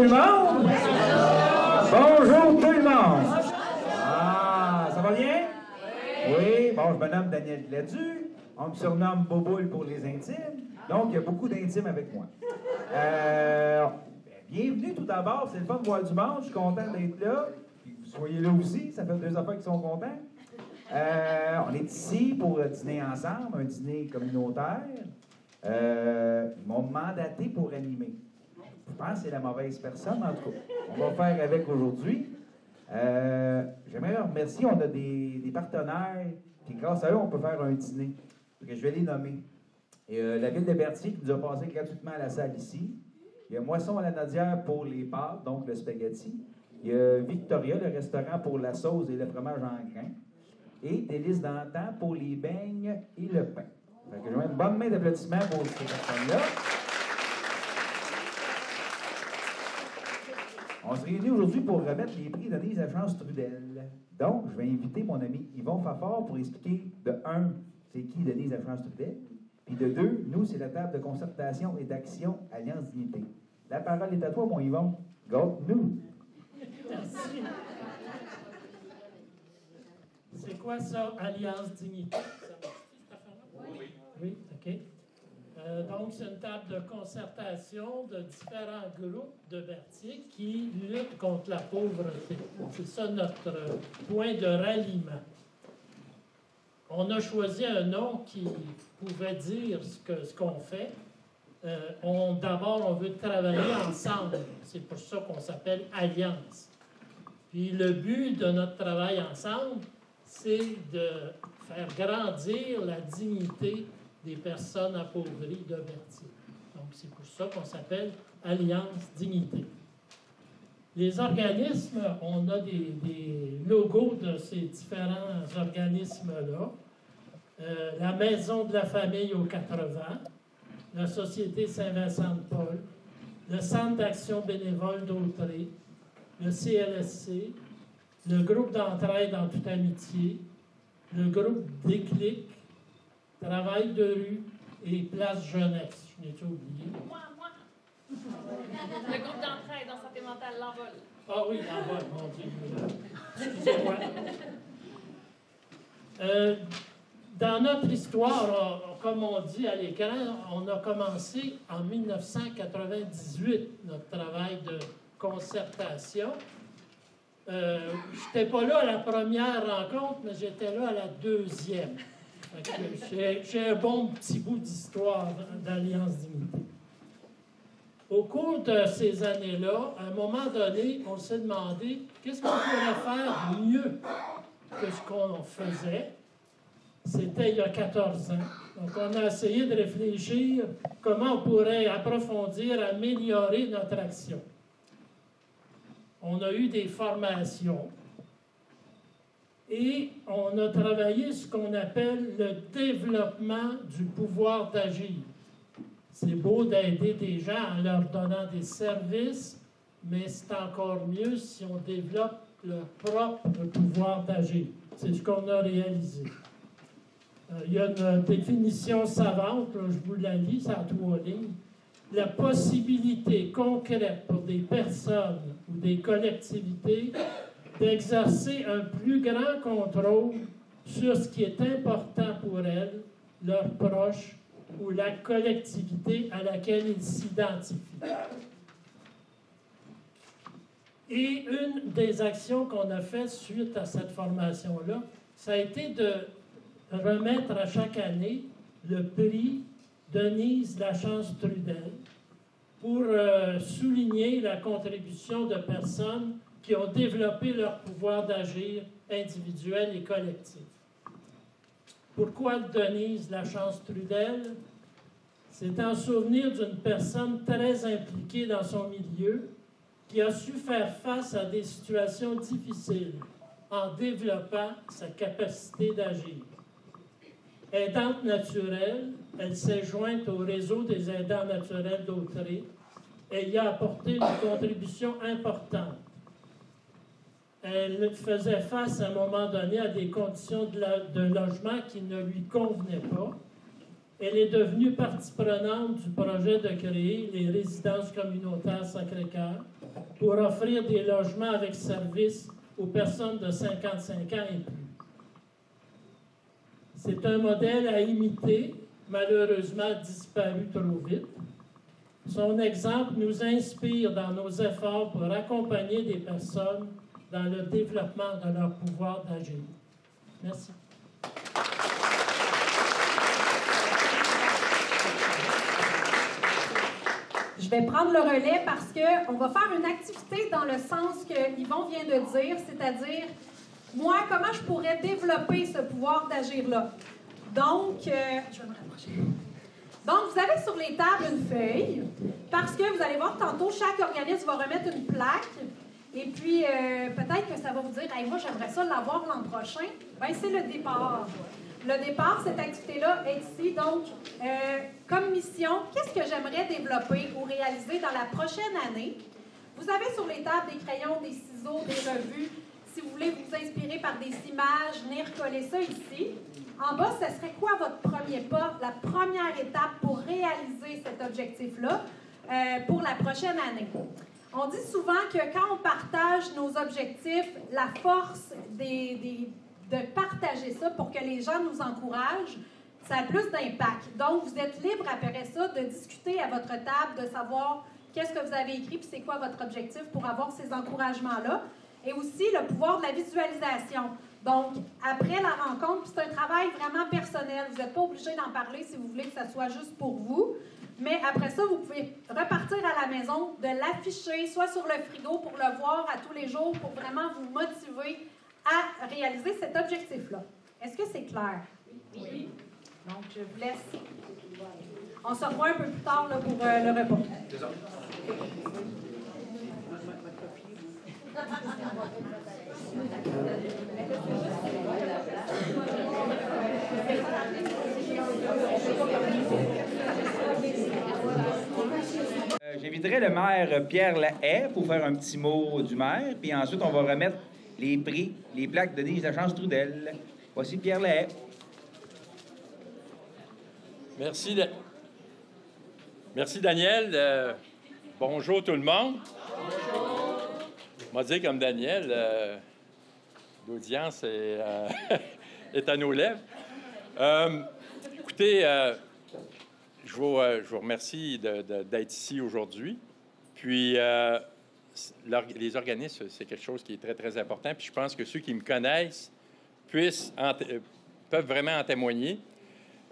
le monde! Bonjour tout le monde! Ah, ça va bien? Oui, bon, je me nomme Daniel Gladu. On me surnomme Boboule pour les intimes. Donc, il y a beaucoup d'intimes avec moi. Bienvenue tout d'abord, c'est le fun de voir du monde. Je suis content d'être là. Puis que vous soyez là aussi, ça fait 2 affaires qui sont contents. On est ici pour dîner ensemble, un dîner communautaire. Ils m'ont mandaté pour animer. Je pense que c'est la mauvaise personne, en tout cas. On va faire avec aujourd'hui. J'aimerais remercier, on a des partenaires, puis grâce à eux, on peut faire un dîner. Donc, je vais les nommer. Et, la ville de Berthier qui nous a passé gratuitement à la salle ici. Il y a Moisson à la Nodière pour les pâtes, donc le spaghetti. Il y a Victoria, le restaurant pour la sauce et le fromage en grains. Et Délices d'antan pour les beignes et le pain. Fait que je mets une bonne main d'applaudissements pour ces personnes-là. On se réunit aujourd'hui pour remettre les prix Denise Lachance Trudel. Donc, je vais inviter mon ami Yvon Fafard pour expliquer, de 1, c'est qui Denise Lachance Trudel, puis de 2, nous, c'est la table de concertation et d'action Alliance Dignité. La parole est à toi, mon Yvon. Go, nous! Merci. C'est quoi ça, Alliance Dignité? Ça marche, cette affaire-là? Oui. Oui, OK. Donc, c'est une table de concertation de différents groupes de Berthier qui luttent contre la pauvreté. C'est ça notre point de ralliement. On a choisi un nom qui pouvait dire ce qu'on fait. D'abord, on veut travailler ensemble. C'est pour ça qu'on s'appelle Alliance. Puis le but de notre travail ensemble, c'est de faire grandir la dignité des personnes appauvries de Berthier. Donc, c'est pour ça qu'on s'appelle Alliance Dignité. Les organismes, on a des logos de ces différents organismes-là. La Maison de la Famille aux 80, la Société Saint-Vincent-de-Paul, le Centre d'action bénévole d'Autrey, le CLSC, le groupe d'entraide en toute amitié, le groupe Déclic, Travail de rue et Place Jeunesse. Je n'ai-tu oublié? Moi. Le groupe d'entraide en santé mentale, l'envol. Ah oui, l'envol, mon Dieu. Excusez-moi. Dans notre histoire, comme on dit à l'écran, on a commencé en 1998 notre travail de concertation. Je n'étais pas là à la première rencontre, mais j'étais là à la deuxième. J'ai un bon petit bout d'histoire d'Alliance Dignité. Au cours de ces années-là, à un moment donné, on s'est demandé qu'est-ce qu'on pourrait faire mieux que ce qu'on faisait. C'était il y a 14 ans. Donc, on a essayé de réfléchir comment on pourrait approfondir, améliorer notre action. On a eu des formations et on a travaillé ce qu'on appelle le développement du pouvoir d'agir. C'est beau d'aider des gens en leur donnant des services, mais c'est encore mieux si on développe leur propre pouvoir d'agir. C'est ce qu'on a réalisé. Il y a une définition savante, là, je vous la lis, c'est en 3 lignes. La possibilité concrète pour des personnes ou des collectivités d'exercer un plus grand contrôle sur ce qui est important pour elles, leurs proches ou la collectivité à laquelle ils s'identifient. Et une des actions qu'on a faites suite à cette formation-là, ça a été de remettre à chaque année le prix Denise Lachance Trudel pour souligner la contribution de personnes qui ont développé leur pouvoir d'agir individuel et collectif. Pourquoi Denise Lachance Trudel? C'est en souvenir d'une personne très impliquée dans son milieu qui a su faire face à des situations difficiles en développant sa capacité d'agir. Aidante naturelle, elle s'est jointe au réseau des aidants naturels d'Autrey et y a apporté une contribution importante. Elle faisait face à un moment donné à des conditions de logement qui ne lui convenaient pas Elle est devenue partie prenante du projet de créer les résidences communautaires Sacré-Cœur pour offrir des logements avec service aux personnes de 55 ans et plus. C'est un modèle à imiter, malheureusement disparu trop vite. Son exemple nous inspire dans nos efforts pour accompagner des personnes dans le développement de leur pouvoir d'agir. Merci. Je vais prendre le relais parce qu'on va faire une activité dans le sens que Yvon vient de dire, c'est-à-dire, moi, comment je pourrais développer ce pouvoir d'agir-là? Donc, je vais me rapprocher. Donc, vous avez sur les tables une feuille, parce que vous allez voir tantôt, chaque organisme va remettre une plaque, et puis peut-être que ça va vous dire, hey, moi, j'aimerais ça l'avoir l'an prochain. Bien, c'est le départ. Le départ, cette activité-là est ici. Donc, comme mission, qu'est-ce que j'aimerais développer ou réaliser dans la prochaine année? Vous avez sur les tables des crayons, des ciseaux, des revues. Si vous voulez vous inspirer par des images, venir coller ça ici. En bas, ce serait quoi votre premier pas, la première étape pour réaliser cet objectif-là pour la prochaine année? On dit souvent que quand on partage nos objectifs, la force de partager ça pour que les gens nous encouragent, ça a plus d'impact. Donc, vous êtes libre après ça de discuter à votre table, de savoir qu'est-ce que vous avez écrit puis c'est quoi votre objectif pour avoir ces encouragements-là. Et aussi le pouvoir de la visualisation. Donc, après la rencontre, puis c'est un travail vraiment personnel. Vous n'êtes pas obligé d'en parler si vous voulez que ça soit juste pour vous. Mais après ça, vous pouvez repartir à la maison, de l'afficher, soit sur le frigo pour le voir à tous les jours, pour vraiment vous motiver à réaliser cet objectif-là. Est-ce que c'est clair? Oui. Donc, je vous laisse. On se revoit un peu plus tard là, pour le repas. C'est ça. J'inviterai le maire Pierre Lahaye pour faire un petit mot du maire, puis ensuite on va remettre les prix, les plaques de Denise Lachance Trudel. Voici Pierre Lahaye. Merci, Merci Daniel. Bonjour tout le monde. Bonjour. On va dire comme Daniel, l'audience est, est à nos lèvres. Écoutez, je vous remercie d'être ici aujourd'hui. Puis, les organismes, c'est quelque chose qui est très, très important. Puis, je pense que ceux qui me connaissent peuvent vraiment en témoigner.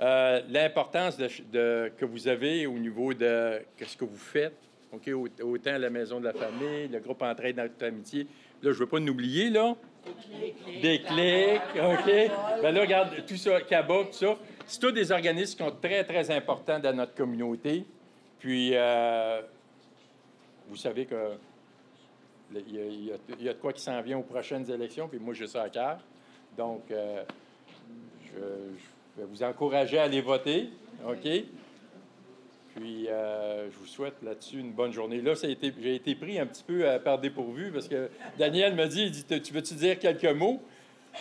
L'importance que vous avez au niveau de ce que vous faites, okay? Autant à la Maison de la famille, le groupe Entraide dans notre amitié. Là, je ne veux pas nous oublier, là. Des clics, OK? Bien là, regarde, tout ça, CABA, tout ça. C'est tous des organismes qui sont très, très importants dans notre communauté. Puis, vous savez que il y a de quoi qui s'en vient aux prochaines élections, puis moi, j'ai ça à cœur. Donc, je vais vous encourager à aller voter, OK? Puis, je vous souhaite là-dessus une bonne journée. Là, j'ai été pris un petit peu par dépourvu parce que Daniel m'a dit, tu veux-tu dire quelques mots?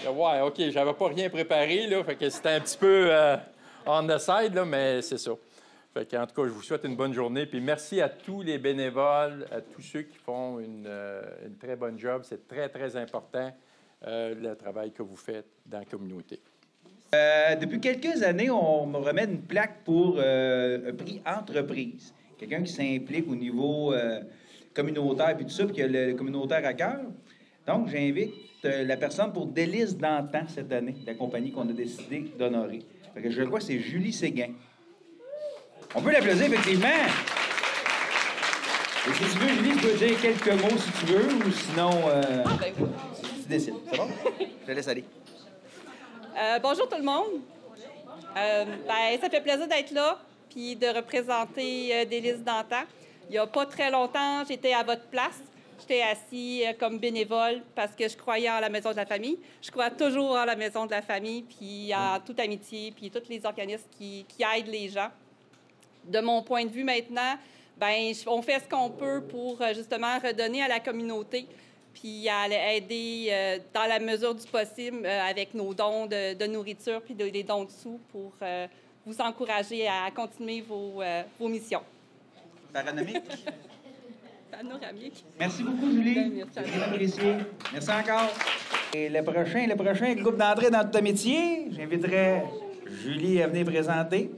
Ouais, OK, j'avais pas rien préparé, là, fait que c'était un petit peu on the side, là, mais c'est ça. Fait qu'en tout cas, je vous souhaite une bonne journée. Puis merci à tous les bénévoles, à tous ceux qui font une très bonne job. C'est très, très important, le travail que vous faites dans la communauté. Depuis quelques années, on me remet une plaque pour un prix entreprise. Quelqu'un qui s'implique au niveau communautaire puis tout ça, puis qui a le communautaire à cœur. Donc, j'invite la personne pour Délices d'antan cette année, la compagnie qu'on a décidé d'honorer. Fait que je crois que c'est Julie Séguin. On peut l'applaudir, effectivement. Et si tu veux, Julie, tu peux dire quelques mots si tu veux, ou sinon, tu décides. C'est bon? Je te laisse aller. Bonjour tout le monde. Ça fait plaisir d'être là puis de représenter Délices d'antan. Il n'y a pas très longtemps, j'étais à votre place. J'étais assis comme bénévole parce que je croyais en la Maison de la famille. Je crois toujours en la Maison de la famille, puis en toute amitié, puis tous les organismes qui aident les gens. De mon point de vue maintenant, on fait ce qu'on peut pour justement redonner à la communauté, puis à aider dans la mesure du possible avec nos dons de nourriture puis des dons de sous pour vous encourager à continuer vos missions. Panoramique. Panoramique. Merci beaucoup, Julie. C'est bien apprécié. Merci encore. Et le prochain groupe d'entrée dans tout métier, j'inviterai Julie à venir présenter.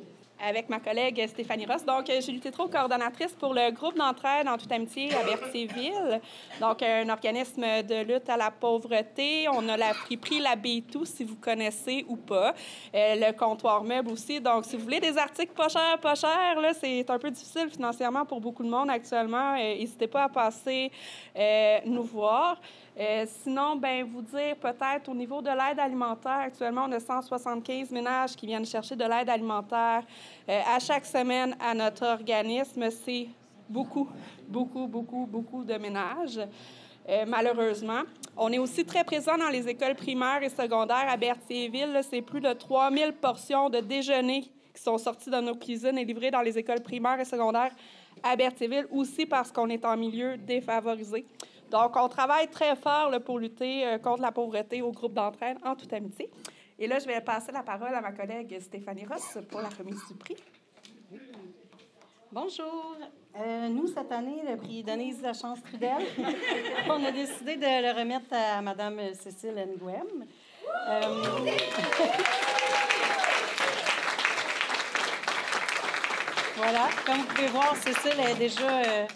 Avec ma collègue Stéphanie Ross. Donc, Julie Tétrault, coordonnatrice pour le groupe d'entraide en toute amitié à Berthierville. Donc, un organisme de lutte à la pauvreté. On a pris la B2, si vous connaissez ou pas. Le comptoir meuble aussi. Donc, si vous voulez des articles pas chers, là, c'est un peu difficile financièrement pour beaucoup de monde actuellement. N'hésitez pas à passer nous voir. Sinon, bien, vous dire peut-être au niveau de l'aide alimentaire, actuellement, on a 175 ménages qui viennent chercher de l'aide alimentaire à chaque semaine à notre organisme. C'est beaucoup de ménages, malheureusement. On est aussi très présent dans les écoles primaires et secondaires à Berthierville. C'est plus de 3000 portions de déjeuner qui sont sorties de nos cuisines et livrées dans les écoles primaires et secondaires à Berthierville, aussi parce qu'on est en milieu défavorisé. Donc, on travaille très fort là, pour lutter contre la pauvreté au groupe d'entraide en toute amitié. Et là, je vais passer la parole à ma collègue Stéphanie Ross pour la remise du prix. Bonjour. Nous, cette année, le prix Denise Lachance-Trudel, on a décidé de le remettre à Mme Cécile Nguem. Voilà. Comme vous pouvez voir, Cécile est déjà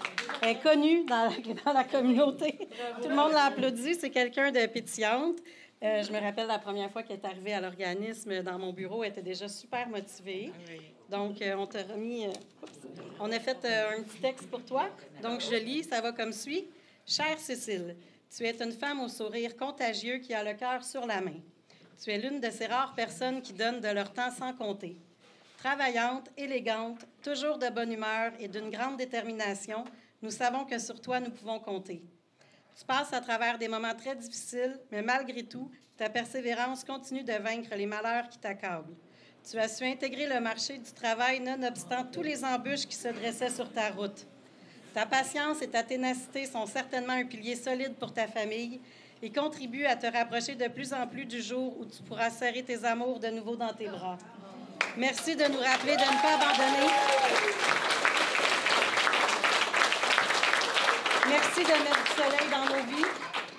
est connue dans la communauté. Tout le monde l'a applaudi. C'est quelqu'un de pétillante. Je me rappelle la première fois qu'elle est arrivée à l'organisme dans mon bureau, elle était déjà super motivée. Donc, on t'a remis... on a fait un petit texte pour toi. Donc, je lis, ça va comme suit. « Chère Cécile, tu es une femme au sourire contagieux qui a le cœur sur la main. Tu es l'une de ces rares personnes qui donnent de leur temps sans compter. Travaillante, élégante, toujours de bonne humeur et d'une grande détermination, nous savons que sur toi, nous pouvons compter. Tu passes à travers des moments très difficiles, mais malgré tout, ta persévérance continue de vaincre les malheurs qui t'accablent. Tu as su intégrer le marché du travail nonobstant tous les embûches qui se dressaient sur ta route. Ta patience et ta ténacité sont certainement un pilier solide pour ta famille et contribuent à te rapprocher de plus en plus du jour où tu pourras serrer tes amours de nouveau dans tes bras. Merci de nous rappeler de ne pas abandonner. Merci de mettre du soleil dans nos vies.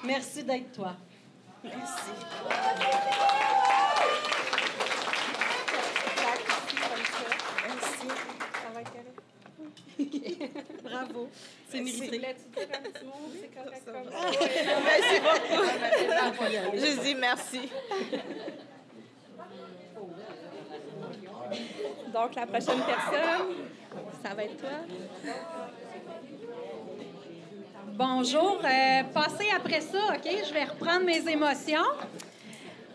Merci d'être toi. Merci. Okay. Bravo. C'est mérité. C'est correct comme ça. Merci beaucoup. Je dis merci. Donc, la prochaine personne, ça va être toi. Bonjour. Passez après ça, OK? Je vais reprendre mes émotions.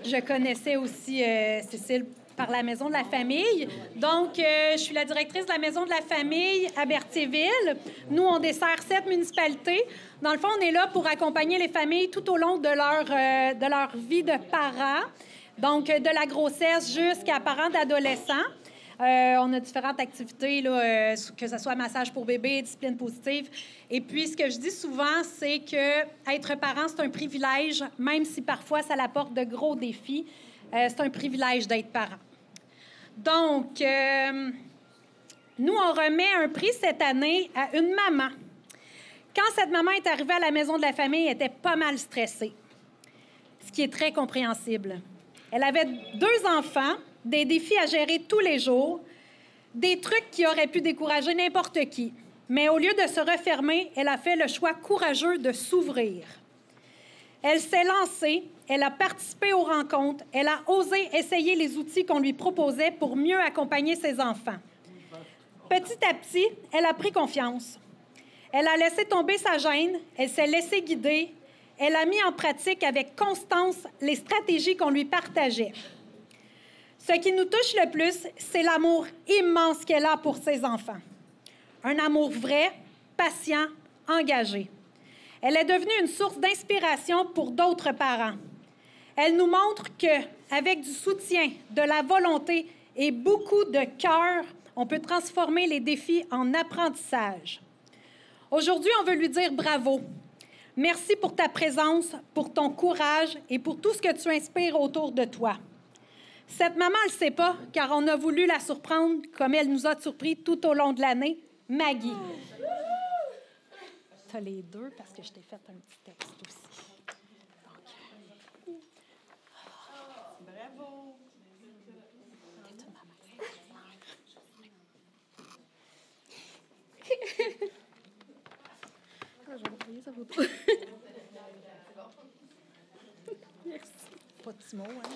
Je connaissais aussi Cécile par la Maison de la Famille. Donc, je suis la directrice de la Maison de la Famille à Berthierville. Nous, on dessert 7 municipalités. Dans le fond, on est là pour accompagner les familles tout au long de leur vie de parents. Donc, de la grossesse jusqu'à parents d'adolescents. On a différentes activités, là, que ce soit massage pour bébé, discipline positive. Et puis, ce que je dis souvent, c'est que être parent, c'est un privilège, même si parfois ça apporte de gros défis. C'est un privilège d'être parent. Donc, nous, on remet un prix cette année à une maman. Quand cette maman est arrivée à la Maison de la Famille, elle était pas mal stressée, ce qui est très compréhensible. Elle avait 2 enfants, des défis à gérer tous les jours, des trucs qui auraient pu décourager n'importe qui. Mais au lieu de se refermer, elle a fait le choix courageux de s'ouvrir. Elle s'est lancée, elle a participé aux rencontres, elle a osé essayer les outils qu'on lui proposait pour mieux accompagner ses enfants. Petit à petit, elle a pris confiance. Elle a laissé tomber sa gêne, elle s'est laissée guider, elle a mis en pratique avec constance les stratégies qu'on lui partageait. Ce qui nous touche le plus, c'est l'amour immense qu'elle a pour ses enfants. Un amour vrai, patient, engagé. Elle est devenue une source d'inspiration pour d'autres parents. Elle nous montre qu'avec du soutien, de la volonté et beaucoup de cœur, on peut transformer les défis en apprentissage. Aujourd'hui, on veut lui dire bravo. Merci pour ta présence, pour ton courage et pour tout ce que tu inspires autour de toi. Cette maman, elle ne sait pas, car on a voulu la surprendre comme elle nous a surpris tout au long de l'année, Maggie. Tu as les deux parce que je t'ai fait un petit texte aussi. Donc... Bravo! T'es une maman. Je vais envoyer sa photo. Merci. Pas de petits mots, hein?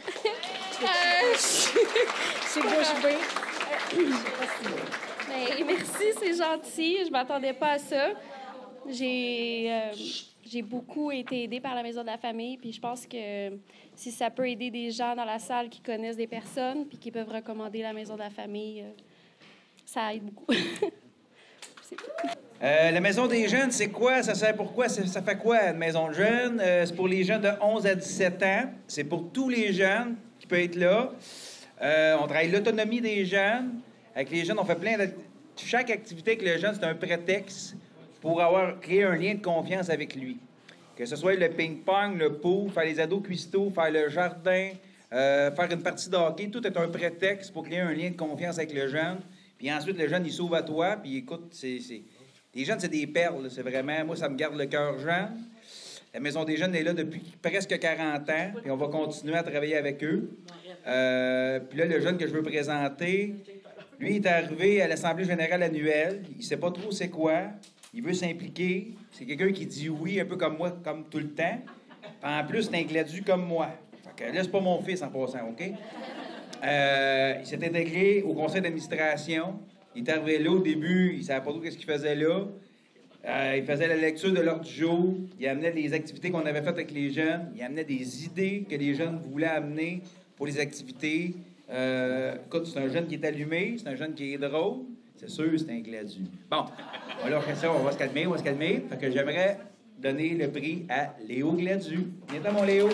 C'est bouche bée. Ben, merci, c'est gentil. Je m'attendais pas à ça. J'ai beaucoup été aidée par la Maison de la famille, puis je pense que si ça peut aider des gens dans la salle qui connaissent des personnes puis qui peuvent recommander la Maison de la famille, ça aide beaucoup. C'est tout. La maison des jeunes, c'est quoi? Ça sert pour quoi? Ça fait quoi, une maison de jeunes? C'est pour les jeunes de 11 à 17 ans. C'est pour tous les jeunes qui peuvent être là. On travaille l'autonomie des jeunes. Avec les jeunes, on fait plein de... Chaque activité avec le jeune, c'est un prétexte pour créer un lien de confiance avec lui. Que ce soit le ping-pong, le pool, faire les ados cuistots, faire le jardin, faire une partie de hockey, tout est un prétexte pour créer un lien de confiance avec le jeune. Puis ensuite, le jeune, il s'ouvre à toi, puis écoute, les jeunes, c'est des perles, là. C'est vraiment... Moi, ça me garde le cœur jeune. La Maison des jeunes est là depuis presque 40 ans, puis on va continuer à travailler avec eux. Puis là, le jeune que je veux présenter, lui, il est arrivé à l'Assemblée générale annuelle. Il sait pas trop c'est quoi. Il veut s'impliquer. C'est quelqu'un qui dit oui, un peu comme moi, comme tout le temps. Puis en plus, c'est un gladu comme moi. Fait que là, c'est pas mon fils en passant, OK? Il s'est intégré au conseil d'administration. Il est arrivé là au début, il ne savait pas trop ce qu'il faisait là. Il faisait la lecture de l'ordre du jour. Il amenait les activités qu'on avait faites avec les jeunes. Il amenait des idées que les jeunes voulaient amener pour les activités. Écoute, c'est un jeune qui est allumé, c'est un jeune qui est drôle. C'est sûr, c'est un gladu. Bon, voilà, ça, on va se calmer, Fait que j'aimerais donner le prix à Léo Gladu. Viens-t'en, mon Léo.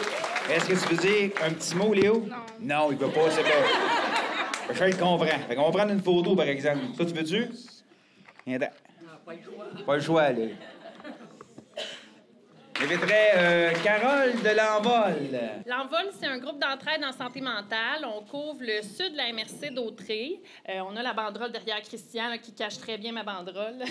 Est-ce que tu veux dire un petit mot, Léo? Non, il ne veut pas, c'est pas... Je le comprends. Fait qu'on va prendre une photo, par exemple. Ça, tu veux-tu? Viens-t'en. Pas le choix, là. J'inviterais Carole de l'Envol. L'Envol, c'est un groupe d'entraide en santé mentale. On couvre le sud de la MRC d'Autrey. On a la banderole derrière Christian là, qui cache très bien ma banderole.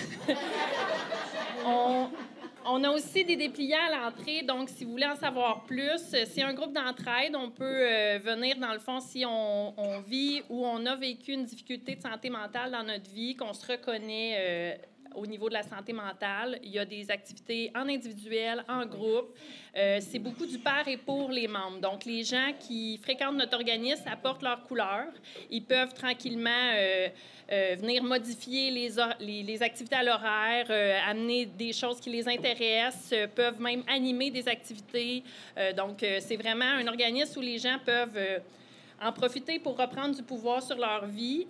On a aussi des dépliants à l'entrée, donc si vous voulez en savoir plus, c'est un groupe d'entraide. On peut venir, dans le fond, si on vit ou on a vécu une difficulté de santé mentale dans notre vie, qu'on se reconnaît au niveau de la santé mentale. Il y a des activités en individuel, en groupe. C'est beaucoup du par et pour les membres. Donc, les gens qui fréquentent notre organisme apportent leur couleur. Ils peuvent tranquillement venir modifier les activités à l'horaire, amener des choses qui les intéressent, peuvent même animer des activités. Donc, c'est vraiment un organisme où les gens peuvent en profiter pour reprendre du pouvoir sur leur vie,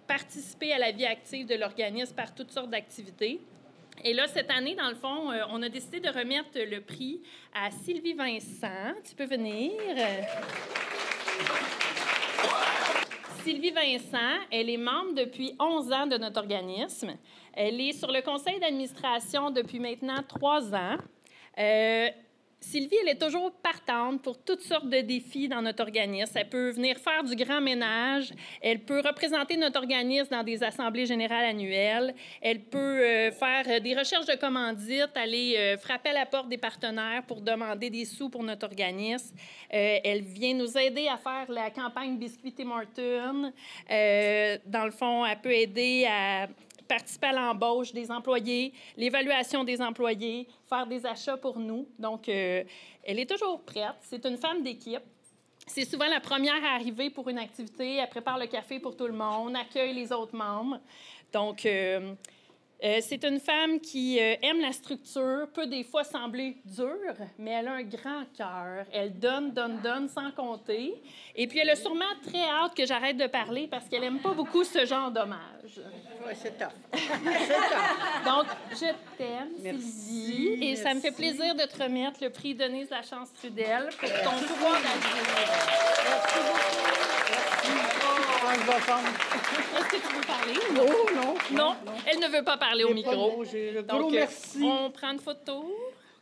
participer à la vie active de l'organisme par toutes sortes d'activités. Et là, cette année, dans le fond, on a décidé de remettre le prix à Sylvie Vincent. Tu peux venir. Sylvie Vincent, elle est membre depuis 11 ans de notre organisme. Elle est sur le conseil d'administration depuis maintenant 3 ans. Sylvie, elle est toujours partante pour toutes sortes de défis dans notre organisme. Elle peut venir faire du grand ménage. Elle peut représenter notre organisme dans des assemblées générales annuelles. Elle peut faire des recherches de commandites, aller frapper à la porte des partenaires pour demander des sous pour notre organisme. Elle vient nous aider à faire la campagne Biscuit et Martin. Dans le fond, elle peut aider à participer à l'embauche des employés, l'évaluation des employés, faire des achats pour nous. Donc, elle est toujours prête. C'est une femme d'équipe. C'est souvent la première à arriver pour une activité. Elle prépare le café pour tout le monde, accueille les autres membres. Donc, c'est une femme qui aime la structure, peut des fois sembler dure, mais elle a un grand cœur. Elle donne sans compter. Et puis, elle a sûrement très hâte que j'arrête de parler parce qu'elle n'aime pas beaucoup ce genre d'hommage. Oui, c'est top. Donc, je t'aime, Sylvie, et ça me fait plaisir de te remettre le prix Denise Lachance-Trudel pour ton pouvoir d'agir. Merci beaucoup. Est-ce que tu veux parler? Non. Elle ne veut pas parler au micro. Donc, merci. On prend une photo.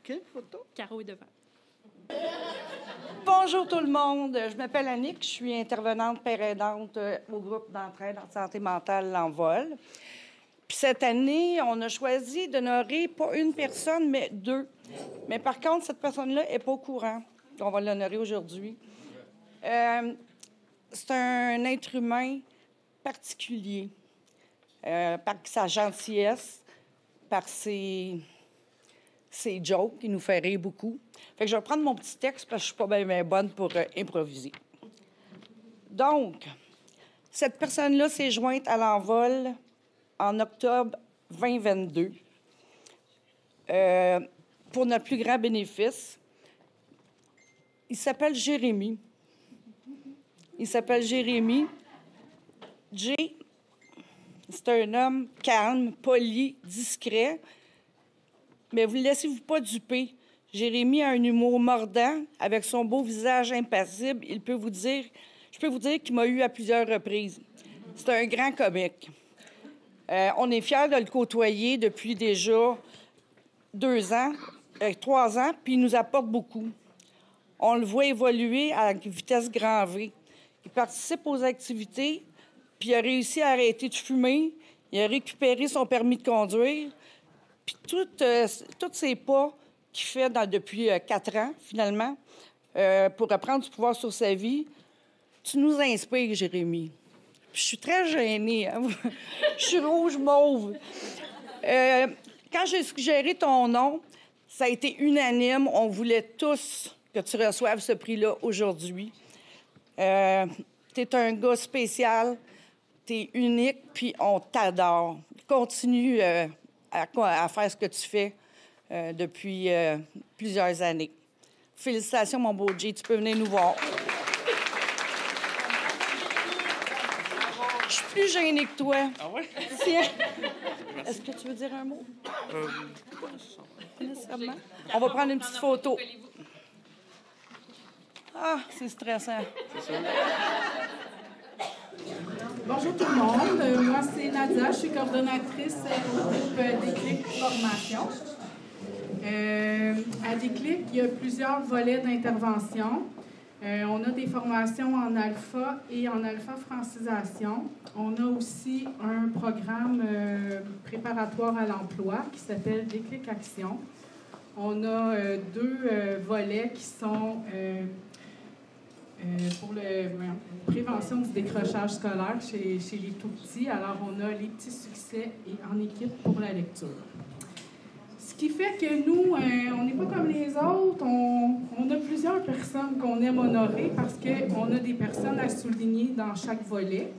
Quelle photo? Caro est devant. Bonjour tout le monde. Je m'appelle Annick. Je suis intervenante père aidante au groupe d'entraide en santé mentale L'Envol. Puis cette année, on a choisi d'honorer pas une personne, mais 2. Mais par contre, cette personne-là n'est pas au courant. On va l'honorer aujourd'hui. C'est un être humain particulier, par sa gentillesse, par ses jokes qui nous fait rire beaucoup. Fait que je vais prendre mon petit texte parce que je suis pas bien bonne pour improviser. Donc, cette personne-là s'est jointe à l'Envol en octobre 2022 pour notre plus grand bénéfice. Il s'appelle Jérémy. Jay, c'est un homme calme, poli, discret, mais vous ne laissez-vous pas duper. Jérémy a un humour mordant, avec son beau visage impassible. Je peux vous dire qu'il m'a eu à plusieurs reprises. C'est un grand comique. On est fiers de le côtoyer depuis déjà 3 ans, puis il nous apporte beaucoup. On le voit évoluer à vitesse grand V. Il participe aux activités, puis il a réussi à arrêter de fumer. Il a récupéré son permis de conduire. Puis tous ces pas qu'il fait depuis 4 ans, finalement, pour reprendre du pouvoir sur sa vie, tu nous inspires, Jérémy. Puis je suis très gênée. Hein? Je suis rouge-mauve. Quand j'ai suggéré ton nom, ça a été unanime. On voulait tous que tu reçoives ce prix-là aujourd'hui. Tu es un gars spécial, tu es unique, puis on t'adore. Continue à faire ce que tu fais depuis plusieurs années. Félicitations, mon beau Jay. Tu peux venir nous voir. Je suis plus gênée que toi. Ah ouais? Est-ce que tu veux dire un mot? Pas nécessairement. On va prendre une petite photo. Ah, c'est stressant. Bonjour tout le monde. Moi, c'est Nadia. Je suis coordonnatrice au groupe Déclic Formation. À Déclic, il y a plusieurs volets d'intervention. On a des formations en alpha et en alpha francisation. On a aussi un programme préparatoire à l'emploi qui s'appelle Déclic Action. On a 2 volets qui sont pour la prévention du décrochage scolaire chez les tout-petits. Alors, on a les petits succès et en équipe pour la lecture. Ce qui fait que nous, on n'est pas comme les autres. On a plusieurs personnes qu'on aime honorer parce qu'on a des personnes à souligner dans chaque volet.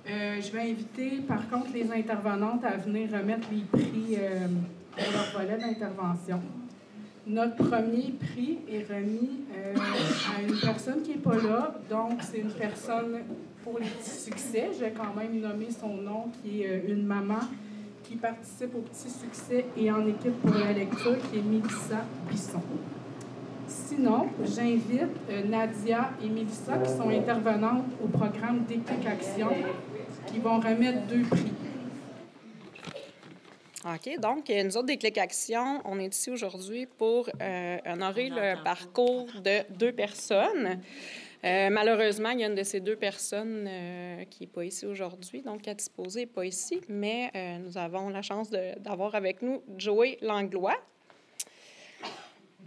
Je vais inviter, par contre, les intervenantes à venir remettre les prix pour leur volet d'intervention. Notre premier prix est remis à une personne qui n'est pas là. Donc, c'est une personne pour les petits succès. Je vais quand même nommer son nom, qui est une maman qui participe aux petits succès et en équipe pour la lecture, qui est Mélissa Bisson. Sinon, j'invite Nadia et Mélissa, qui sont intervenantes au programme Déclic Action, qui vont remettre 2 prix. OK. Donc, nous autres, Déclic Action, on est ici aujourd'hui pour honorer le parcours de 2 personnes. Malheureusement, il y a une de ces 2 personnes qui n'est pas ici aujourd'hui, donc qui est disposée n'est pas ici, mais nous avons la chance d'avoir avec nous Joey Langlois.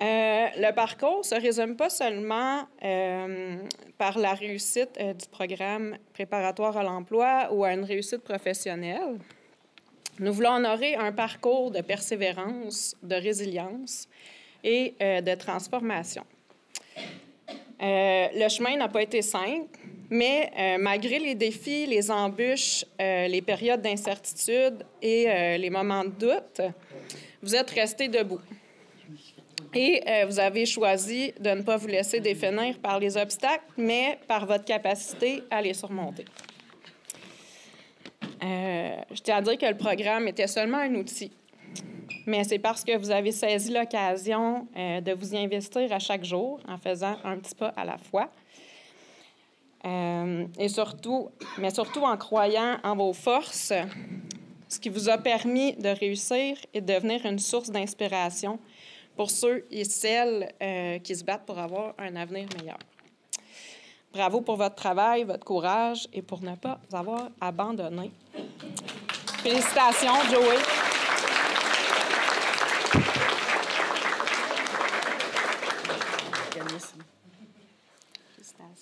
Le parcours ne se résume pas seulement par la réussite du programme préparatoire à l'emploi ou à une réussite professionnelle. Nous voulons honorer un parcours de persévérance, de résilience et de transformation. Le chemin n'a pas été simple, mais malgré les défis, les embûches, les périodes d'incertitude et les moments de doute, vous êtes restés debout. Et vous avez choisi de ne pas vous laisser définir par les obstacles, mais par votre capacité à les surmonter. Je tiens à dire que le programme était seulement un outil, mais c'est parce que vous avez saisi l'occasion de vous y investir à chaque jour en faisant un petit pas à la fois. Et surtout en croyant en vos forces, ce qui vous a permis de réussir et de devenir une source d'inspiration pour ceux et celles qui se battent pour avoir un avenir meilleur. Bravo pour votre travail, votre courage et pour ne pas avoir abandonné. Félicitations, Joey.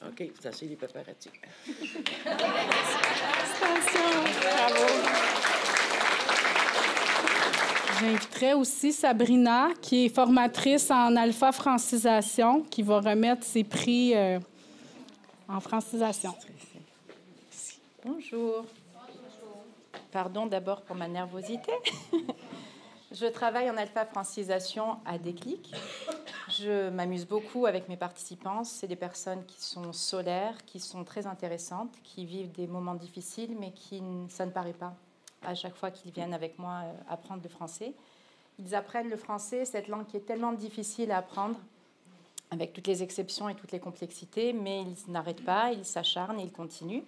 OK, c'est assez les paparazzi. Félicitations. Bravo. J'inviterais aussi Sabrina, qui est formatrice en alpha francisation, qui va remettre ses prix en francisation. Bonjour. Pardon d'abord pour ma nervosité. Je travaille en alpha francisation à Déclic. Je m'amuse beaucoup avec mes participants. C'est des personnes qui sont solaires, qui sont très intéressantes, qui vivent des moments difficiles, mais ça ne paraît pas à chaque fois qu'ils viennent avec moi apprendre le français. Ils apprennent le français, cette langue qui est tellement difficile à apprendre, avec toutes les exceptions et toutes les complexités, mais ils n'arrêtent pas, ils s'acharnent et ils continuent.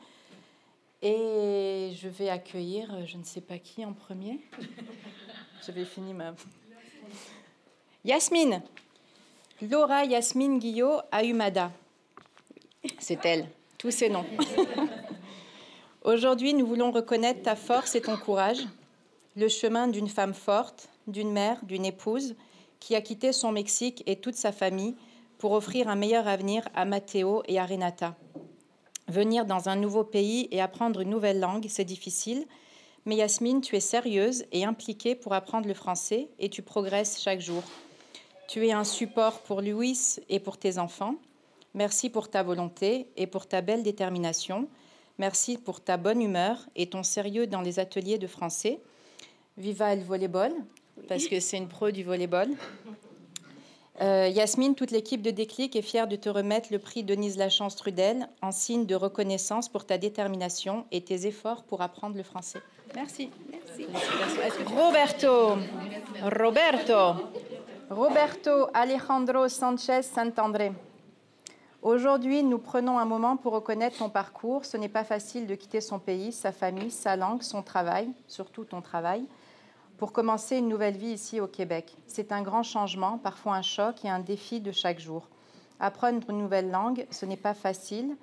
Et je vais accueillir, je ne sais pas qui en premier. J'avais fini ma... Yasmine. Laura Yasmine Guillot Ahumada. C'est elle, tous ces noms. Aujourd'hui, nous voulons reconnaître ta force et ton courage, le chemin d'une femme forte, d'une mère, d'une épouse, qui a quitté son Mexique et toute sa famille pour offrir un meilleur avenir à Matteo et à Renata. Venir dans un nouveau pays et apprendre une nouvelle langue, c'est difficile, mais Yasmine, tu es sérieuse et impliquée pour apprendre le français et tu progresses chaque jour. Tu es un support pour Louis et pour tes enfants. Merci pour ta volonté et pour ta belle détermination. Merci pour ta bonne humeur et ton sérieux dans les ateliers de français. Viva el volleyball, parce que c'est une pro du volleyball. Yasmine, toute l'équipe de Déclic est fière de te remettre le prix Denise Lachance Trudel en signe de reconnaissance pour ta détermination et tes efforts pour apprendre le français. Merci. Merci. Roberto Alejandro Sanchez Santandré. Aujourd'hui, nous prenons un moment pour reconnaître ton parcours. Ce n'est pas facile de quitter son pays, sa famille, sa langue, son travail, surtout ton travail, pour commencer une nouvelle vie ici au Québec. C'est un grand changement, parfois un choc et un défi de chaque jour. Apprendre une nouvelle langue, ce n'est pas facile,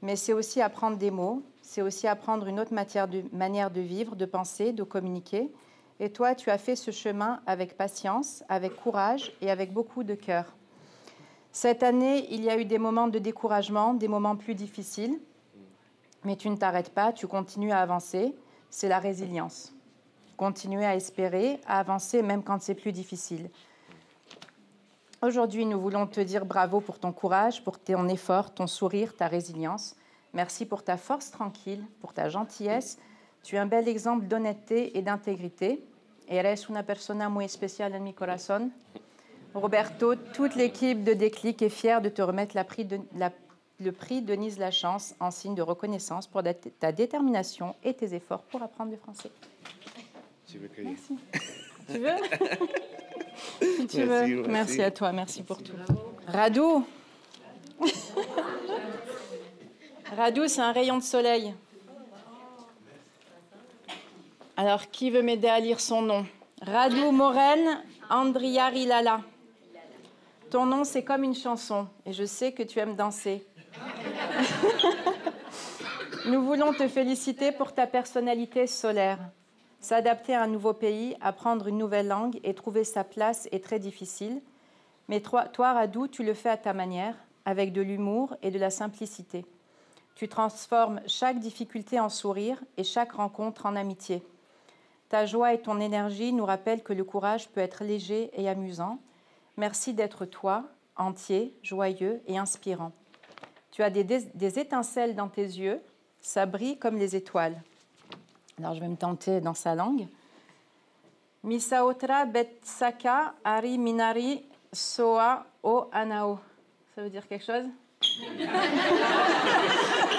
mais c'est aussi apprendre des mots, c'est aussi apprendre une autre manière de vivre, de penser, de communiquer. Et toi, tu as fait ce chemin avec patience, avec courage et avec beaucoup de cœur. Cette année, il y a eu des moments de découragement, des moments plus difficiles, mais tu ne t'arrêtes pas, tu continues à avancer. C'est la résilience. Continuer à espérer, à avancer même quand c'est plus difficile. Aujourd'hui, nous voulons te dire bravo pour ton courage, pour ton effort, ton sourire, ta résilience. Merci pour ta force tranquille, pour ta gentillesse. Tu es un bel exemple d'honnêteté et d'intégrité. Eres una persona muy especial en mi corazón. Roberto, toute l'équipe de Déclic est fière de te remettre le prix Denise Lachance en signe de reconnaissance pour ta détermination et tes efforts pour apprendre le français. Tu veux cueillir? Merci. Tu veux? Si tu veux. Merci à toi, merci pour tout. Radou. Radou, c'est un rayon de soleil. Alors, qui veut m'aider à lire son nom? Radou Morel Andriarilala. Ton nom, c'est comme une chanson, et je sais que tu aimes danser. Nous voulons te féliciter pour ta personnalité solaire. S'adapter à un nouveau pays, apprendre une nouvelle langue et trouver sa place est très difficile. Mais toi, Radou, tu le fais à ta manière, avec de l'humour et de la simplicité. Tu transformes chaque difficulté en sourire et chaque rencontre en amitié. Ta joie et ton énergie nous rappellent que le courage peut être léger et amusant. Merci d'être toi, entier, joyeux et inspirant. Tu as des étincelles dans tes yeux, ça brille comme les étoiles. Alors, je vais me tenter dans sa langue. Misaotra betsaka ari minari soa o anao. Ça veut dire quelque chose?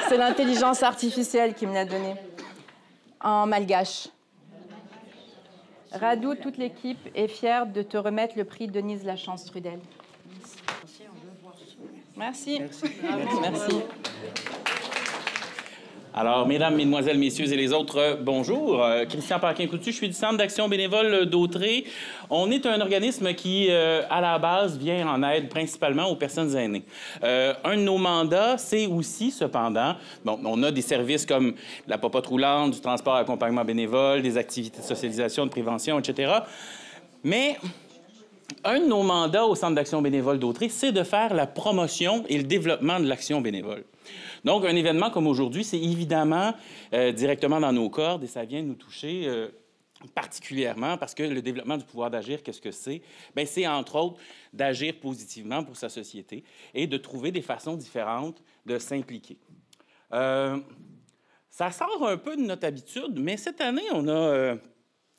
C'est l'intelligence artificielle qui me l'a donné. En malgache. Radou, toute l'équipe est fière de te remettre le prix Denise Lachance Trudel. Merci. Merci. Merci. Alors, mesdames, mesdemoiselles, messieurs et les autres, bonjour. Christian Paquin-Coutu, je suis du Centre d'action bénévole d'Autrey. On est un organisme qui, à la base, vient en aide principalement aux personnes aînées. Un de nos mandats, c'est aussi, cependant, bon, on a des services comme la popote roulante, du transport à accompagnement bénévole, des activités de socialisation, de prévention, etc. Mais un de nos mandats au Centre d'action bénévole d'Autrey, c'est de faire la promotion et le développement de l'action bénévole. Donc, un événement comme aujourd'hui, c'est évidemment directement dans nos cordes et ça vient nous toucher particulièrement parce que le développement du pouvoir d'agir, qu'est-ce que c'est? Bien, c'est entre autres d'agir positivement pour sa société et de trouver des façons différentes de s'impliquer. Ça sort un peu de notre habitude, mais cette année,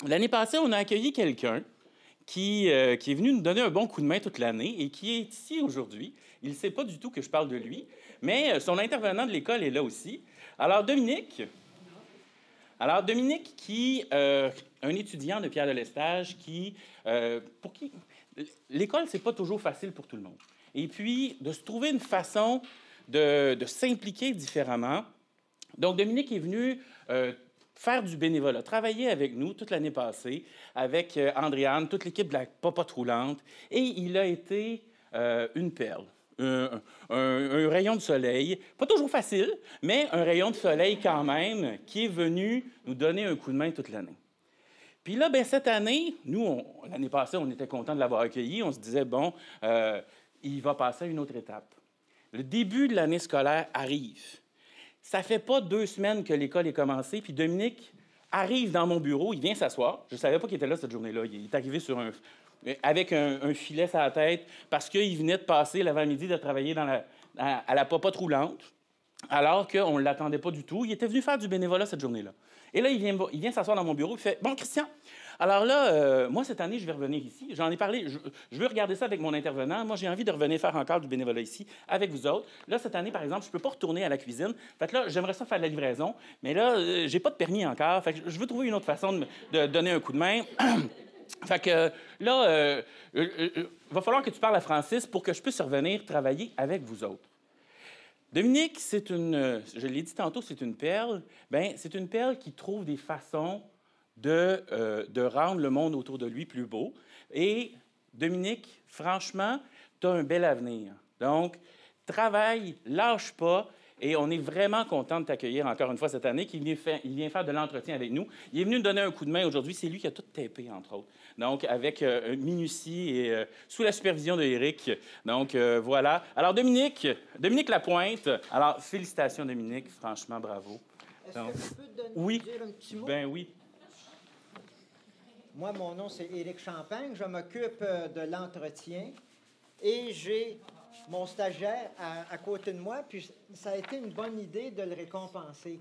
l'année passée, on a accueilli quelqu'un qui est venu nous donner un bon coup de main toute l'année et qui est ici aujourd'hui. Il ne sait pas du tout que je parle de lui, mais son intervenant de l'école est là aussi. Alors, Dominique, qui un étudiant de Pierre de Lestage pour qui l'école, c'est pas toujours facile pour tout le monde. Et puis, de se trouver une façon de s'impliquer différemment. Donc, Dominique est venu faire du bénévolat, travailler avec nous toute l'année passée, avec Andréane, toute l'équipe de la popote roulante, et il a été une perle. Un rayon de soleil, pas toujours facile, mais un rayon de soleil quand même, qui est venu nous donner un coup de main toute l'année. Puis là, bien, cette année, nous, l'année passée, on était contents de l'avoir accueilli. On se disait, bon, il va passer à une autre étape. Le début de l'année scolaire arrive. Ça fait pas 2 semaines que l'école est commencée, puis Dominique arrive dans mon bureau, il vient s'asseoir. Je ne savais pas qu'il était là cette journée-là. Il est arrivé avec un filet sur la tête parce qu'il venait de passer l'avant-midi de travailler à la popote roulante, alors qu'on ne l'attendait pas du tout. Il était venu faire du bénévolat cette journée-là. Et là, il vient s'asseoir dans mon bureau, il fait « Bon, Christian, alors là, moi, cette année, je vais revenir ici. J'en ai parlé, je veux regarder ça avec mon intervenant. Moi, j'ai envie de revenir faire encore du bénévolat ici avec vous autres. Là, cette année, par exemple, je ne peux pas retourner à la cuisine. Fait que là, j'aimerais ça faire de la livraison, mais là, j'ai pas de permis encore. Fait que je veux trouver une autre façon de donner un coup de main. » Fait que là, va falloir que tu parles à Francis pour que je puisse revenir travailler avec vous autres. Dominique, je l'ai dit tantôt, c'est une perle. Bien, c'est une perle qui trouve des façons de rendre le monde autour de lui plus beau. Et Dominique, franchement, tu as un bel avenir. Donc, travaille, lâche pas. Et on est vraiment content de t'accueillir encore une fois cette année, qu'il vient faire de l'entretien avec nous. Il est venu nous donner un coup de main aujourd'hui. C'est lui qui a tout tapé, entre autres. Donc, avec minutie et sous la supervision de Éric. Donc, voilà. Alors, Dominique Lapointe. Alors, félicitations, Dominique. Franchement, bravo. Est-ce que je peux te dire un petit mot? Ben oui. Moi, mon nom, c'est Éric Champagne. Je m'occupe de l'entretien et j'ai mon stagiaire à côté de moi, puis ça a été une bonne idée de le récompenser.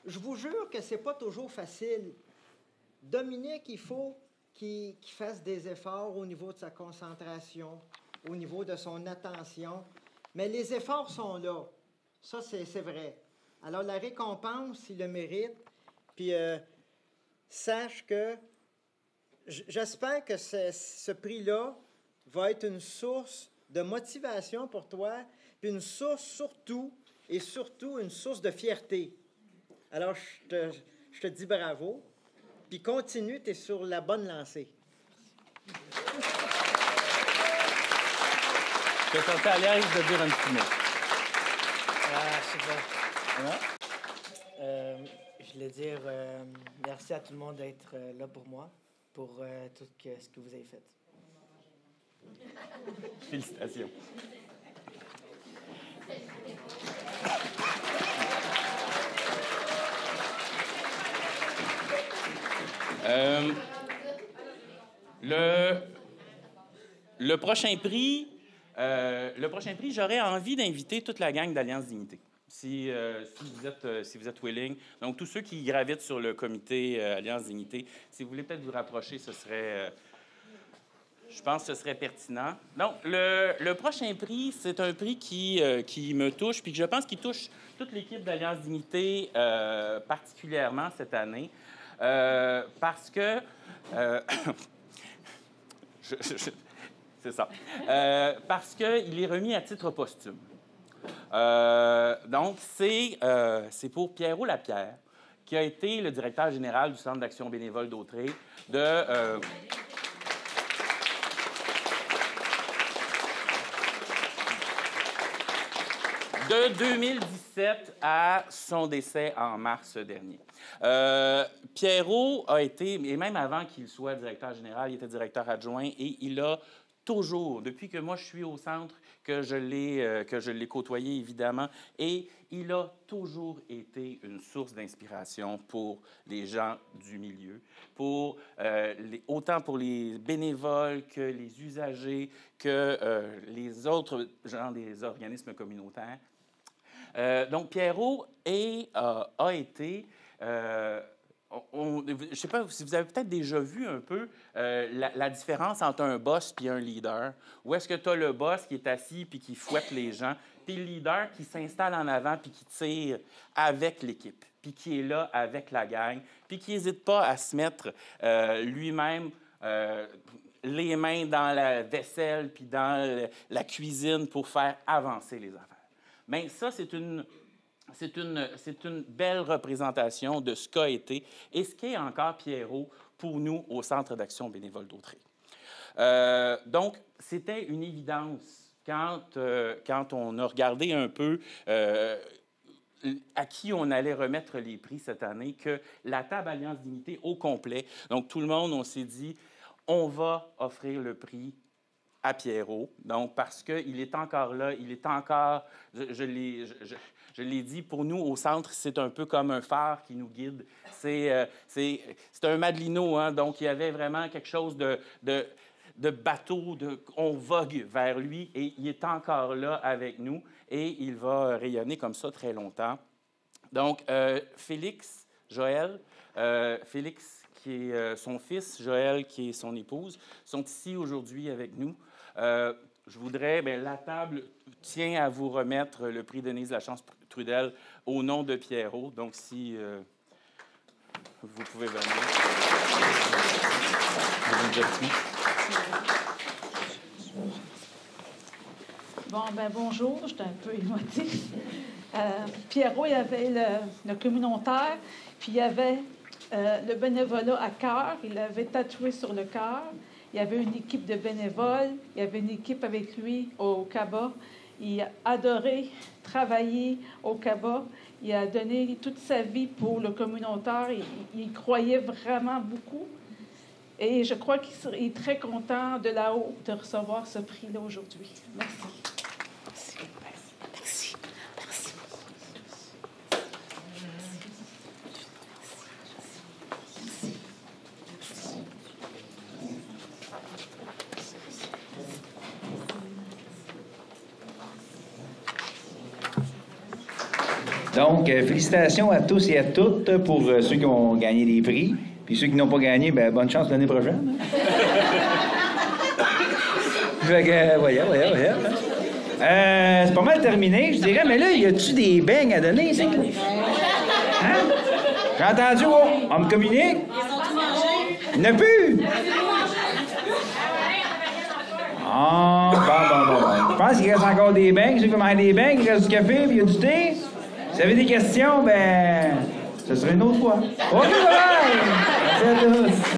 Je vous jure que c'est pas toujours facile. Dominique, il faut qu'il fasse des efforts au niveau de sa concentration, au niveau de son attention, mais les efforts sont là. Ça, c'est vrai. Alors, la récompense, il le mérite, puis sache que j'espère que ce prix-là va être une source de motivation pour toi, puis une source surtout une source de fierté. Alors, je te dis bravo, puis continue, tu es sur la bonne lancée. Je te sens à l'aise de dire un petit mot. C'est bon. Je voulais dire merci à tout le monde d'être là pour moi, pour tout ce que vous avez fait. Félicitations. Le prochain prix, j'aurais envie d'inviter toute la gang d'Alliance Dignité. Si vous êtes willing. Donc, tous ceux qui gravitent sur le comité Alliance Dignité, si vous voulez peut-être vous rapprocher, ce serait... je pense que ce serait pertinent. Donc, le prochain prix, c'est un prix qui me touche, puis que je pense qu'il touche toute l'équipe d'Alliance Dignité particulièrement cette année, parce que... c'est ça. Parce qu'il est remis à titre posthume. Donc, c'est pour Pierrot Lapierre, qui a été le directeur général du Centre d'action bénévole d'Autrey de 2017 à son décès en mars dernier. Pierrot a été, et même avant qu'il soit directeur général, il était directeur adjoint et il a toujours, depuis que moi je suis au centre, que je l'ai côtoyé évidemment, et il a toujours été une source d'inspiration pour les gens du milieu, autant pour les bénévoles que les usagers, que les autres gens des organismes communautaires. Donc, Pierrot a été... je ne sais pas si vous avez peut-être déjà vu un peu la différence entre un boss et un leader. Où est-ce que tu as le boss qui est assis puis qui fouette les gens, puis le leader qui s'installe en avant puis qui tire avec l'équipe, puis qui est là avec la gang, puis qui n'hésite pas à se mettre lui-même les mains dans la vaisselle puis dans la cuisine pour faire avancer les affaires. Bien, ça, c'est une belle représentation de ce qu'a été et ce qu'est encore Pierrot pour nous au Centre d'action bénévole d'Autrey. Donc, c'était une évidence quand on a regardé un peu à qui on allait remettre les prix cette année, que la table Alliance Dignité au complet, donc tout le monde, on s'est dit, on va offrir le prix à Pierrot, donc parce qu'il est encore là, il est encore, je l'ai dit, pour nous, au centre, c'est un peu comme un phare qui nous guide. C'est un Madelino, hein, donc il y avait vraiment quelque chose de bateau, on vogue vers lui, et il est encore là avec nous, et il va rayonner comme ça très longtemps. Donc, Félix, Joël, Félix, qui est son fils, Joël, qui est son épouse, sont ici aujourd'hui avec nous. Je voudrais, la table tient à vous remettre le prix Denise Lachance-Trudel au nom de Pierrot. Donc, si vous pouvez venir. Bon, bonjour, j'étais un peu émotive. Pierrot, il y avait le communautaire, puis il y avait le bénévolat à cœur. Il l'avait tatoué sur le cœur. Il y avait une équipe de bénévoles. Il y avait une équipe avec lui au CABA. Il a adoré travailler au CABA. Il a donné toute sa vie pour le communautaire. Il croyait vraiment beaucoup. Et je crois qu'il est très content de là-haut de recevoir ce prix-là aujourd'hui. Merci. Merci. Merci. Donc, félicitations à tous et à toutes pour ceux qui ont gagné des prix. Puis ceux qui n'ont pas gagné, bonne chance l'année prochaine. Fait que, voyons. C'est pas mal terminé, je dirais, mais là, y a-tu des beignes à donner, c'est que... Hein? J'ai entendu, on me communique. Il n'y en a plus. Ah, bon. Je pense qu'il reste encore des beignes. Ceux qui veulent manger des beignes, il reste du café, puis il y a du thé. Si vous avez des questions, ce serait une autre fois. OK, bye! Merci à tous.